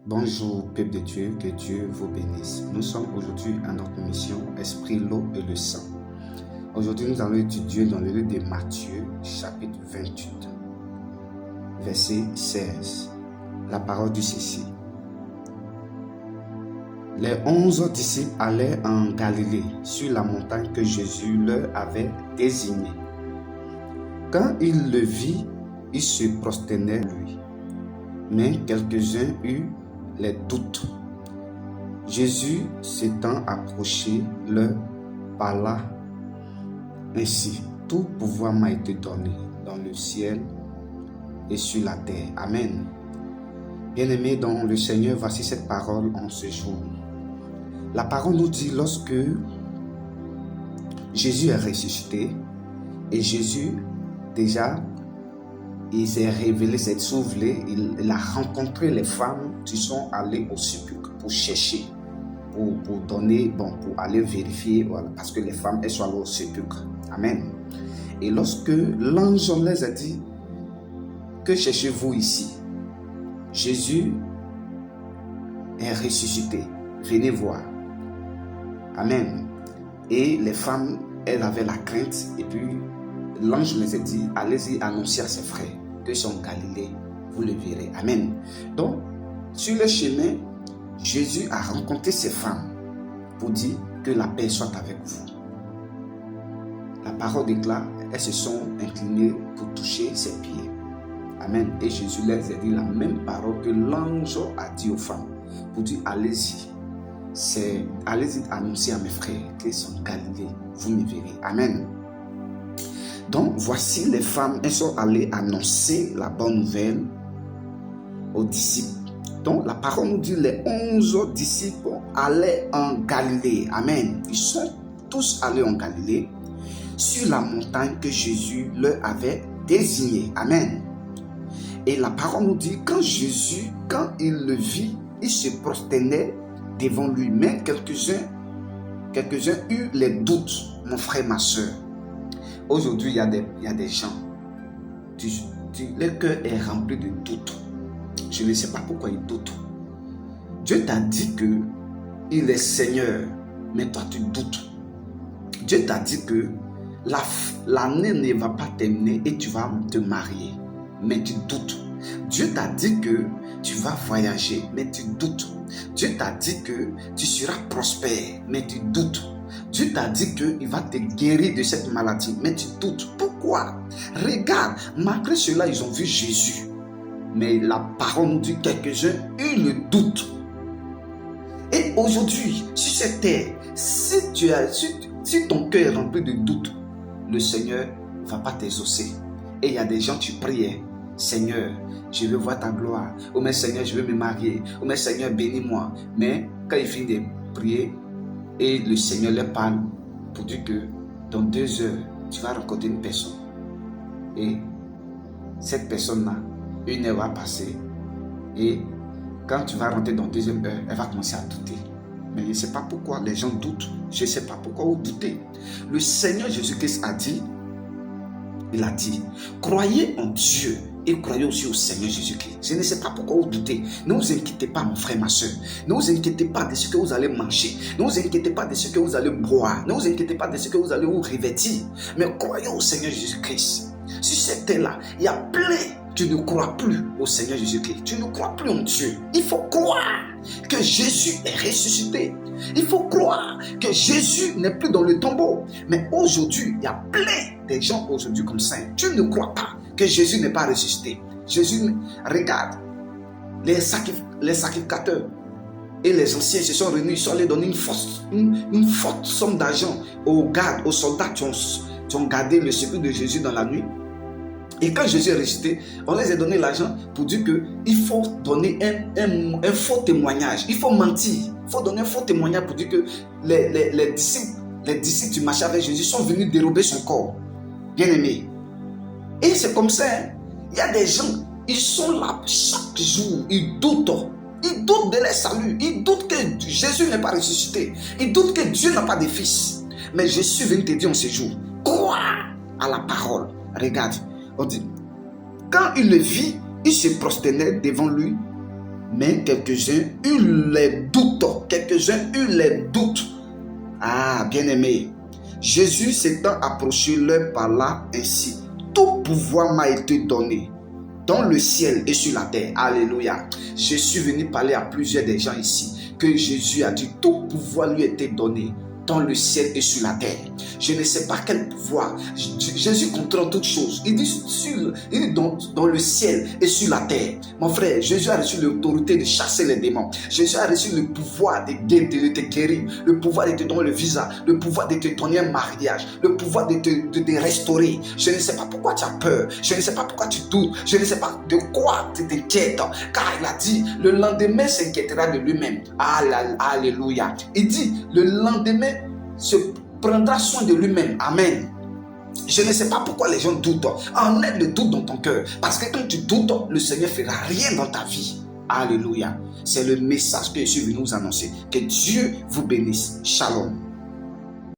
Bonjour, peuple de Dieu, que Dieu vous bénisse. Nous sommes aujourd'hui à notre mission Esprit, l'eau et le sang. Aujourd'hui, nous allons étudier dans le livre de Matthieu, chapitre 28, verset 16. La parole dit ceci. Les 11 disciples allaient en Galilée, sur la montagne que Jésus leur avait désignée. Quand ils le virent, ils se prosternaient lui. Mais quelques-uns eurent les doutes. Jésus s'étant approché, leur parla ainsi. Tout pouvoir m'a été donné dans le ciel et sur la terre. Amen. Bien-aimés dans le Seigneur, voici cette parole en ce jour. La parole nous dit lorsque Jésus est ressuscité et Jésus déjà il s'est révélé, s'est soulevé, il a rencontré les femmes qui sont allées au sépulcre pour chercher, pour donner, pour aller vérifier, voilà, parce que les femmes, elles sont allées au sépulcre. Amen. Et lorsque l'ange les a dit, que cherchez-vous ici? Jésus est ressuscité, venez voir. Amen. Et les femmes, elles avaient la crainte, et puis l'ange les a dit, allez-y annoncer à ses frères que sont en Galilée, vous le verrez. Amen. Donc, sur le chemin, Jésus a rencontré ces femmes pour dire que la paix soit avec vous. La parole déclare, elles se sont inclinées pour toucher ses pieds. Amen. Et Jésus les a dit la même parole que l'ange a dit aux femmes pour dire, allez-y. Allez-y annoncer à mes frères qu'ils sont en Galilée, vous me verrez. Amen. Donc, voici les femmes, elles sont allées annoncer la bonne nouvelle aux disciples. Donc, la parole nous dit, les 11 disciples allaient en Galilée. Amen. Ils sont tous allés en Galilée, sur la montagne que Jésus leur avait désignée. Amen. Et la parole nous dit, quand il le vit, il se prosternait devant lui. Mais quelques-uns eurent les doutes, mon frère, ma soeur. Aujourd'hui, il y a des gens, leur cœur est rempli de doutes. Je ne sais pas pourquoi ils doutent. Dieu t'a dit qu'il est Seigneur, mais toi tu doutes. Dieu t'a dit que l'année ne va pas terminer et tu vas te marier, mais tu doutes. Dieu t'a dit que tu vas voyager, mais tu doutes. Dieu t'a dit que tu seras prospère, mais tu doutes. Dieu t'a dit qu'il va te guérir de cette maladie, mais tu doutes. Pourquoi? Regarde, malgré cela, ils ont vu Jésus. Mais la parole nous dit quelques-uns eurent le doute. Et aujourd'hui, sur cette terre, si ton cœur est rempli de doute, le Seigneur ne va pas t'exaucer. Et il y a des gens, tu priais, Seigneur, je veux voir ta gloire. Oh mais Seigneur, je veux me marier. Oh mais Seigneur, bénis-moi. Mais quand il finit de prier, et le Seigneur leur parle pour dire que dans 2 heures, tu vas rencontrer une personne. Et cette personne-là, 1 heure va passer. Et quand tu vas rentrer dans 2e heure, elle va commencer à douter. Mais je ne sais pas pourquoi les gens doutent. Je ne sais pas pourquoi vous doutez. Le Seigneur Jésus-Christ a dit, il a dit, croyez en Dieu et croyez aussi au Seigneur Jésus-Christ. Je ne sais pas pourquoi vous doutez. Ne vous inquiétez pas, mon frère, ma soeur. Ne vous inquiétez pas de ce que vous allez manger. Ne vous inquiétez pas de ce que vous allez boire. Ne vous inquiétez pas de ce que vous allez vous revêtir. Mais croyez au Seigneur Jésus-Christ. Sur cette terre-là, il y a plein. Tu ne crois plus au Seigneur Jésus-Christ. Tu ne crois plus en Dieu. Il faut croire que Jésus est ressuscité. Il faut croire que Jésus n'est plus dans le tombeau. Mais aujourd'hui, il y a plein de gens aujourd'hui comme ça. Tu ne crois pas que Jésus n'est pas ressuscité. Jésus, regarde, les sacrificateurs et les anciens se sont réunis, ils sont allés donner une forte somme d'argent aux gardes, aux soldats qui ont gardé le sépulcre de Jésus dans la nuit. Et quand Jésus est ressuscité, on les a donné l'argent pour dire qu'il faut donner un faux témoignage. Il faut mentir. Il faut donner un faux témoignage pour dire que les disciples qui marchaient avec Jésus sont venus dérober son corps. Bien aimé. Et c'est comme ça. Il y a des gens, ils sont là chaque jour. Ils doutent. Ils doutent de leur salut. Ils doutent que Jésus n'est pas ressuscité. Ils doutent que Dieu n'a pas de fils. Mais Jésus vient te dire en ce jour, crois à la parole. Regarde. On dit, quand il le vit, il se prosternait devant lui. Mais quelques-uns eurent les doutes. Ah, bien-aimé, Jésus s'étant approché leur parla ainsi. Tout pouvoir m'a été donné dans le ciel et sur la terre. Alléluia. Je suis venu parler à plusieurs des gens ici que Jésus a dit tout pouvoir lui a été donné dans le ciel et sur la terre. Je ne sais pas quel pouvoir. Jésus contrôle toutes choses. Il dit dans le ciel et sur la terre. Mon frère, Jésus a reçu l'autorité de chasser les démons. Jésus a reçu le pouvoir de te guérir, le pouvoir de te donner le visa, le pouvoir de te donner un mariage, le pouvoir de te restaurer. Je ne sais pas pourquoi tu as peur. Je ne sais pas pourquoi tu doutes. Je ne sais pas de quoi tu t'inquiètes. Car il a dit, le lendemain s'inquiétera de lui-même. Alléluia. Il dit, le lendemain se prendra soin de lui-même. Amen. Je ne sais pas pourquoi les gens doutent. Enlève le doute dans ton cœur. Parce que quand tu doutes, le Seigneur ne fera rien dans ta vie. Alléluia. C'est le message que je suis venu vous annoncer. Que Dieu vous bénisse. Shalom.